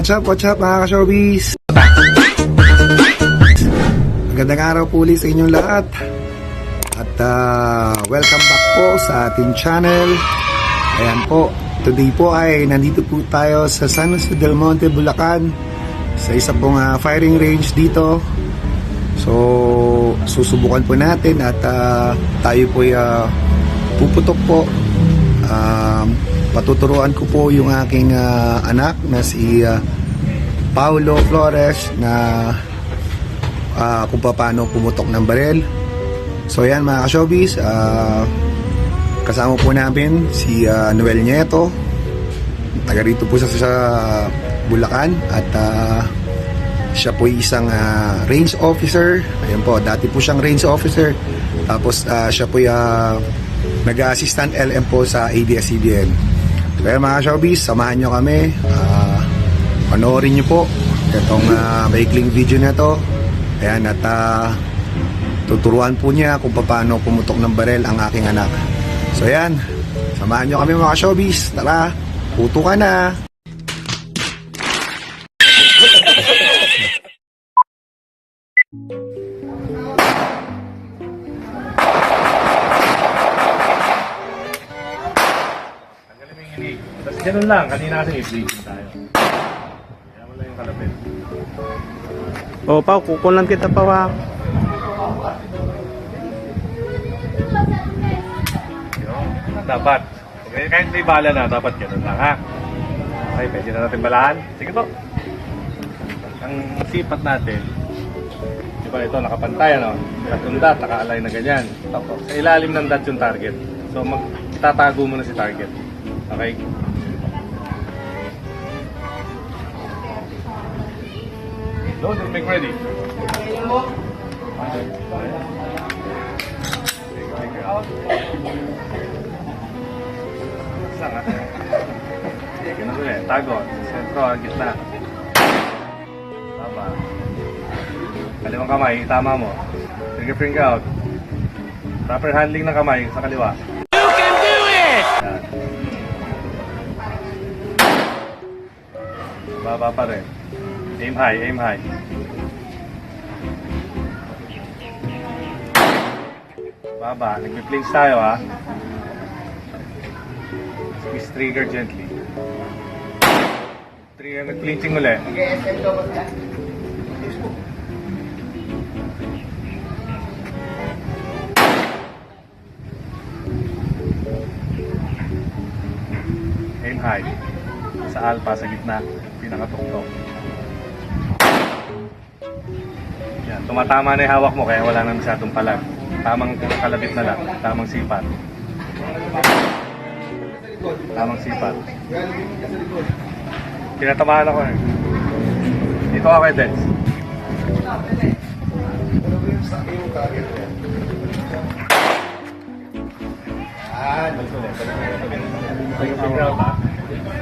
What's up mga ka-showbiz? Magandang araw po ulit sa inyong lahat. At welcome back po sa ating channel. Ayan po, today po ay nandito po tayo sa San Jose del Monte, Bulacan, sa isa pong firing range dito. So, susubukan po natin at tayo po ay puputok po. Patuturuan ko po yung aking anak na si Paulo Flores na kung paano pumutok ng barel. So yan mga ka-showbiz, kasama po namin si Noel Nieto, taga rito po sa Bulacan, at siya po isang range officer. Ayan po, dati po siyang range officer, tapos siya po nag-assistant LM po sa ABS-CBN. Kaya mga showbiz, samahan nyo kami, panoorin nyo po itong maikling video na to. Ayan, at tuturuan po niya kung paano pumutok ng barel ang aking anak. So ayan, samahan nyo kami mga showbiz. Tara, puto ka na. Tapos ganun lang, kanina kasi i-bleaching tayo. Kaya wala yung kalapit. O, Pao, kukunan kita, Pao, ha? Dapat. Okay, kahit may bala na, dapat ganun lang, ha? Okay, pwede na natin balaan. Sige po. Ang sipat natin, di ba ito, nakapantay, ano? Yung dot, naka-align na ganyan. Tapos, sa ilalim ng dot yung target. So, tatago mo na si target. Okay? No, just make ready. Take out. Sana. Ganun ulit. Tago. Sentro, gitna. Tama. Kaliwang kamay, tama mo. Finger out. Proper handling ng kamay sa kaliwa. You can do it! Yan. Baba pa rin. Aim high, aim high. Baba, nagpi-flinch tayo, ha. Squeeze trigger gently. Trigger, nag-flinching ulit. Aim high. Sa alpha, sa gitna. Pinakatuktok. Yan, tumatama na yung hawak mo kaya wala na masyadong palag. Tamang kalabit na lang, tamang sipat. Tamang sipat. Tinatamaan ako eh. Dito ka kay Dens.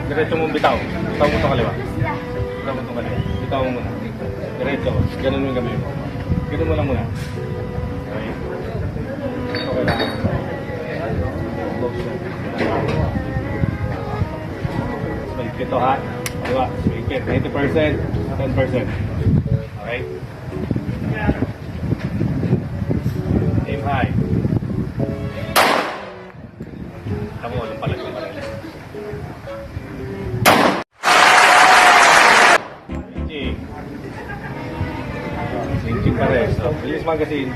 Diretso mong bitaw. Bitaw mo ito kaliwa. Bitaw mo ito kaliwa. Bitaw mo muna. Diretso. Ganun mo yung gabi mo. Ganun mo lang muna. Okay. Okay lang. Smilkit ito ha. Kaliwa. Smilkit. 90%. 10%. Okay. Aim high. Tama mo. Walang palag yung palag. Linking pa rin. So, release magazine.